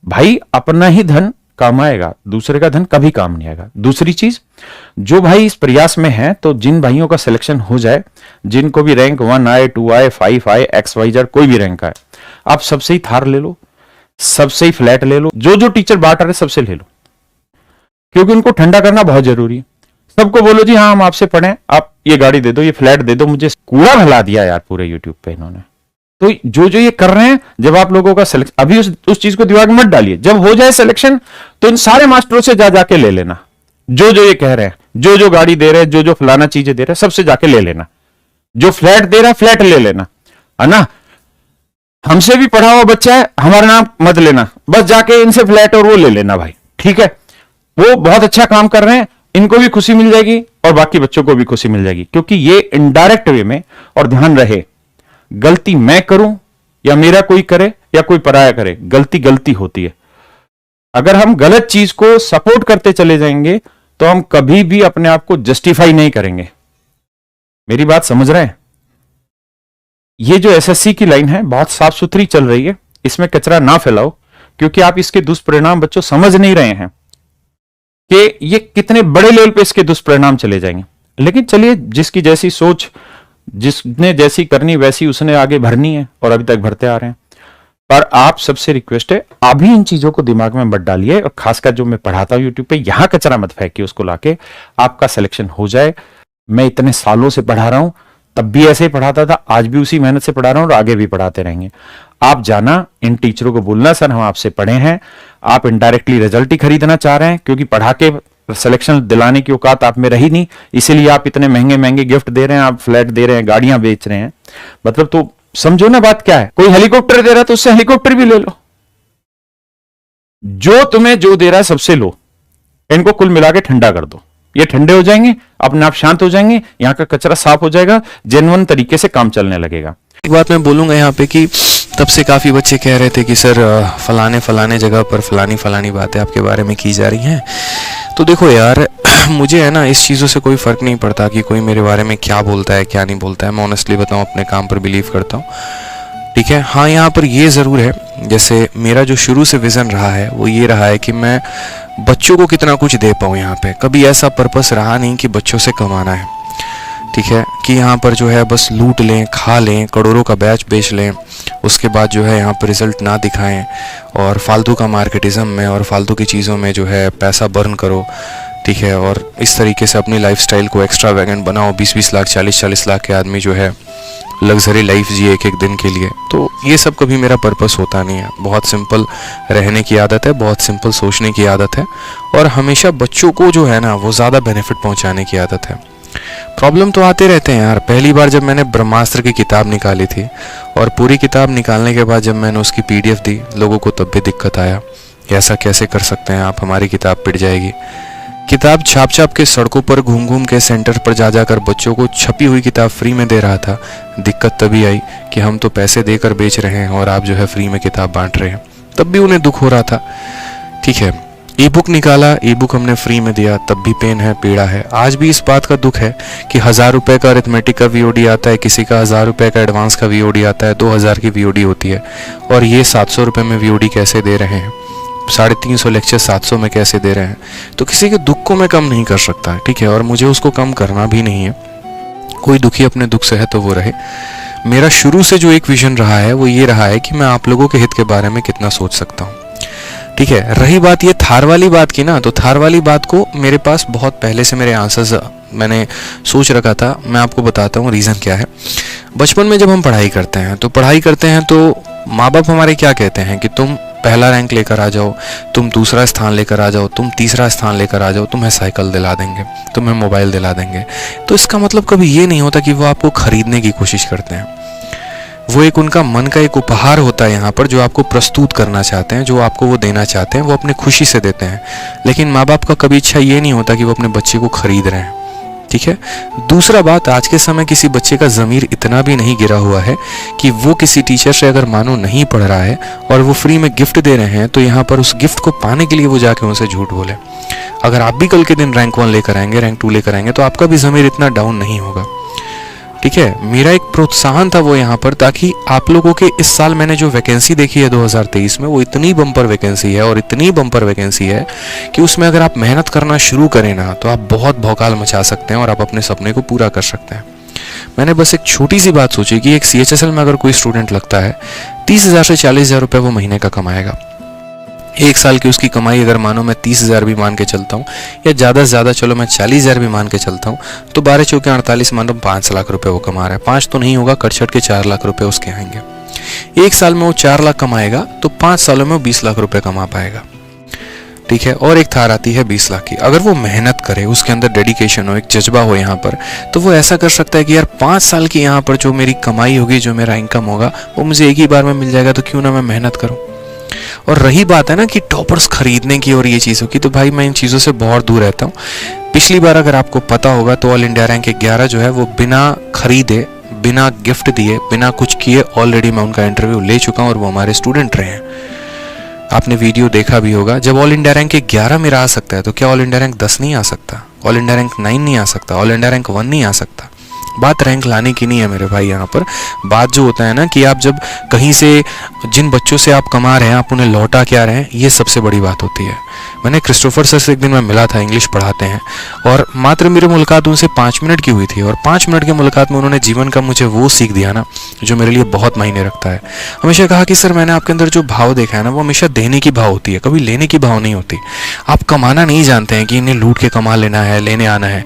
भाई अपना ही धन काम आएगा, दूसरे का धन कभी काम नहीं आएगा। दूसरी चीज, जो भाई इस प्रयास में है, तो जिन भाइयों का सिलेक्शन हो जाए, जिनको भी रैंक 1 आए, 2 आए, 5 आए, XYZ कोई भी रैंक आए, आप सबसे ही थार ले लो, सबसे ही फ्लैट ले लो, जो जो टीचर बांट रहे सबसे ले लो, क्योंकि उनको ठंडा करना बहुत जरूरी है। सबको बोलो जी हाँ हम आपसे पढ़े, आप ये गाड़ी दे दो, ये फ्लैट दे दो, मुझे कूड़ा भला दिया यार पूरे यूट्यूब पे इन्होंने। तो जो जो ये कर रहे हैं, जब आप लोगों का सिलेक्शन, अभी उस चीज को दिमाग में मत डालिए, जब हो जाए सिलेक्शन तो इन सारे मास्टरों से जा जाके ले लेना, जो जो ये कह रहे हैं, जो जो गाड़ी दे रहे हैं, जो जो फलाना चीजें दे रहे हैं, सबसे जाके ले लेना। जो फ्लैट दे रहा है फ्लैट ले लेना, है ना। हमसे भी पढ़ा हुआ बच्चा है, हमारा नाम मत लेना, बस जाके इनसे फ्लैट और वो ले लेना भाई, ठीक है। वो बहुत अच्छा काम कर रहे हैं, इनको भी खुशी मिल जाएगी और बाकी बच्चों को भी खुशी मिल जाएगी, क्योंकि ये इनडायरेक्ट वे में, और ध्यान रहे गलती मैं करूं या मेरा कोई करे या कोई पराया करे, गलती गलती होती है। अगर हम गलत चीज को सपोर्ट करते चले जाएंगे तो हम कभी भी अपने आप को जस्टिफाई नहीं करेंगे। मेरी बात समझ रहे हैं? ये जो SSC की लाइन है बहुत साफ सुथरी चल रही है, इसमें कचरा ना फैलाओ, क्योंकि आप इसके दुष्परिणाम बच्चों समझ नहीं रहे हैं कि ये कितने बड़े लेवल पे इसके दुष्परिणाम चले जाएंगे। लेकिन चलिए, जिसकी जैसी सोच, जिसने जैसी करनी वैसी उसने आगे भरनी है, और अभी तक भरते आ रहे हैं। पर आप सबसे रिक्वेस्ट है, अभी इन चीजों को दिमाग में मत डालिए, और खासकर जो मैं पढ़ाता हूं यूट्यूब पे, यहां कचरा मत फेंकिए, उसको लाके आपका सिलेक्शन हो जाए। मैं इतने सालों से पढ़ा रहा हूं, तब भी ऐसे ही पढ़ाता था, आज भी उसी मेहनत से पढ़ा रहा हूं और आगे भी पढ़ाते रहेंगे। आप जाना, इन टीचरों को बोलना सर हम आपसे पढ़े हैं, आप इनडायरेक्टली रिजल्ट ही खरीदना चाह रहे हैं, क्योंकि पढ़ा के सिलेक्शन दिलाने की औकात आप में रही नहीं, इसीलिए आप इतने महंगे महंगे गिफ्ट दे रहे हैं, आप फ्लैट दे रहे हैं, गाड़ियां बेच रहे हैं। मतलब तो समझो ना बात क्या है। कोई हेलीकॉप्टर दे रहा है तो उससे हेलीकॉप्टर भी ले लो, जो तुम्हें जो दे रहा है सबसे लो, इनको कुल मिला के ठंडा कर दो, ये ठंडे हो जाएंगे, अपने आप शांत हो जाएंगे, यहां का कचरा साफ हो जाएगा, जेन्युइन तरीके से काम चलने लगेगा। एक बात मैं बोलूँगा यहाँ पे कि तब से काफ़ी बच्चे कह रहे थे कि सर फलाने जगह पर फलानी बातें आपके बारे में की जा रही हैं। तो देखो यार, मुझे है ना इस चीज़ों से कोई फ़र्क नहीं पड़ता कि कोई मेरे बारे में क्या बोलता है क्या नहीं बोलता है। मैं ऑनेस्टली बताऊँ, अपने काम पर बिलीव करता हूँ, ठीक है। हाँ, यहाँ पर ये ज़रूर है, जैसे मेरा जो शुरू से विज़न रहा है वो ये रहा है कि मैं बच्चों को कितना कुछ दे पाऊँ। यहाँ पे कभी ऐसा पर्पस रहा नहीं कि बच्चों से कमाना है, ठीक है, कि यहाँ पर जो है बस लूट लें, खा लें, करोड़ों का बैच बेच लें, उसके बाद जो है यहाँ पर रिज़ल्ट ना दिखाएं और फालतू का मार्केटिज़म में और फालतू की चीज़ों में जो है पैसा बर्न करो, ठीक है, और इस तरीके से अपनी लाइफस्टाइल को एक्स्ट्रा वैगेंट बनाओ। 20-20 लाख 40-40 लाख के आदमी जो है लग्जरी लाइफ जिए एक दिन के लिए। तो ये सब कभी मेरा पर्पस होता नहीं है। बहुत सिंपल रहने की आदत है, बहुत सिंपल सोचने की आदत है, और हमेशा बच्चों को जो है ना वो ज़्यादा बेनिफिट पहुँचाने की आदत है। प्रॉब्लम तो आते रहते हैं यार। पहली बार जब मैंने ब्रह्मास्त्र की किताब निकाली थी, और पूरी किताब निकालने के बाद जब मैंने उसकी PDF दी लोगों को, तब भी दिक्कत आया, ऐसा कैसे कर सकते हैं आप, हमारी किताब पिट जाएगी। किताब छाप के सड़कों पर घूम के सेंटर पर जाकर बच्चों को छपी हुई किताब फ्री में दे रहा था। दिक्कत तभी आई कि हम तो पैसे देकर बेच रहे हैं और आप जो है फ्री में किताब बांट रहे हैं। तब भी उन्हें दुख हो रहा था, ठीक है। ई बुक निकाला, ई बुक हमने फ्री में दिया, तब भी पेन है, पीड़ा है। आज भी इस बात का दुख है कि 1000 रुपये का अरिथमेटिक का VOD आता है, किसी का 1000 रुपये का एडवांस का VOD आता है, 2000 की VOD होती है, और ये 700 रुपये में VOD कैसे दे रहे हैं, 350 लेक्चर 700 में कैसे दे रहे हैं। तो किसी के दुख को मैं कम नहीं कर सकता, ठीक है, और मुझे उसको कम करना भी नहीं है। कोई दुखी अपने दुख से है तो वो रहे। मेरा शुरू से जो एक विजन रहा है वो ये रहा है कि मैं आप लोगों के हित के बारे में कितना सोच सकता हूँ, ठीक है। रही बात ये थार वाली बात की ना, तो थार वाली बात को मेरे पास बहुत पहले से मेरे आंसर्स मैंने सोच रखा था। मैं आपको बताता हूँ रीज़न क्या है। बचपन में जब हम पढ़ाई करते हैं तो माँ बाप हमारे क्या कहते हैं कि तुम पहला रैंक लेकर आ जाओ, तुम दूसरा स्थान लेकर आ जाओ, तुम तीसरा स्थान लेकर आ जाओ, तुम्हें साइकिल दिला देंगे, तुम्हें मोबाइल दिला देंगे। तो इसका मतलब कभी ये नहीं होता कि वो आपको खरीदने की कोशिश करते हैं। वो एक उनका मन का एक उपहार होता है यहाँ पर, जो आपको प्रस्तुत करना चाहते हैं, जो आपको वो देना चाहते हैं, वो अपने खुशी से देते हैं। लेकिन माँ बाप का कभी इच्छा ये नहीं होता कि वो अपने बच्चे को खरीद रहे हैं, ठीक है। दूसरा बात, आज के समय किसी बच्चे का ज़मीर इतना भी नहीं गिरा हुआ है कि वो किसी टीचर से अगर मानो नहीं पढ़ रहा है और वो फ्री में गिफ्ट दे रहे हैं, तो यहाँ पर उस गिफ्ट को पाने के लिए वो जाके उनसे झूठ बोले। अगर आप भी कल के दिन रैंक 1 लेकर आएंगे, रैंक 2 लेकर आएंगे, तो आपका भी ज़मीर इतना डाउन नहीं होगा। ठीक है, मेरा एक प्रोत्साहन था वो यहाँ पर, ताकि आप लोगों के इस साल मैंने जो वैकेंसी देखी है 2023 में, वो इतनी बम्पर वैकेंसी है और इतनी बम्पर वैकेंसी है कि उसमें अगर आप मेहनत करना शुरू करें ना तो आप बहुत भौकाल मचा सकते हैं और आप अपने सपने को पूरा कर सकते हैं। मैंने बस एक छोटी सी बात सोची कि एक CHSL में अगर कोई स्टूडेंट लगता है 30,000 से 40,000 रुपये वो महीने का कमाएगा। एक साल की उसकी कमाई अगर मानो मैं 30,000 भी मान के चलता हूँ, या ज़्यादा से ज़्यादा चलो मैं 40,000 भी मान के चलता हूँ, तो 12 चौके 48 मान लो 5 लाख रुपए वो कमा रहा है। 5 तो नहीं होगा, कट के 4 लाख रुपए उसके आएंगे। एक साल में वो 4 लाख कमाएगा तो 5 सालों में वो 20 लाख रुपए कमा पाएगा। ठीक है, और एक थार आती है 20 लाख की। अगर वो मेहनत करे, उसके अंदर डेडिकेशन हो, एक जज्बा हो यहाँ पर, तो वो ऐसा कर सकता है कि यार 5 साल की यहाँ पर जो मेरी कमाई होगी, जो मेरा इनकम होगा, वो मुझे एक ही बार में मिल जाएगा, तो क्यों ना मैं मेहनत करूँ। और रही बात है ना कि टॉपर्स खरीदने की और ये चीज़ों की, तो भाई मैं इन चीज़ों से बहुत दूर रहता हूँ। पिछली बार अगर आपको पता होगा तो ऑल इंडिया रैंक 11 जो है वो बिना खरीदे, बिना गिफ्ट दिए, बिना कुछ किए ऑलरेडी मैं उनका इंटरव्यू ले चुका हूँ और वो हमारे स्टूडेंट रहे हैं। आपने वीडियो देखा भी होगा। जब ऑल इंडिया रैंक 11 मेरा आ सकता है तो क्या ऑल इंडिया रैंक 10 नहीं आ सकता? ऑल इंडिया रैंक 9 नहीं आ सकता? ऑल इंडिया रैंक 1 नहीं आ सकता? बात रैंक लाने की नहीं है मेरे भाई। यहाँ पर बात जो होता है ना कि आप जब कहीं से जिन बच्चों से आप कमा रहे हैं आप उन्हें लौटा क्या रहे हैं, ये सबसे बड़ी बात होती है। मैंने क्रिस्टोफर सर से एक दिन मैं मिला था, इंग्लिश पढ़ाते हैं, और मात्र मेरी मुलाकात उनसे 5 मिनट की हुई थी, और 5 मिनट की मुलाकात में उन्होंने जीवन का मुझे वो सीख दिया ना जो मेरे लिए बहुत मायने रखता है। हमेशा कहा कि सर मैंने आपके अंदर जो भाव देखा है ना वो हमेशा देने की भाव होती है, कभी लेने की भाव नहीं होती। आप कमाना नहीं जानते हैं कि इन्हें लूट के कमा लेना है, लेने आना है।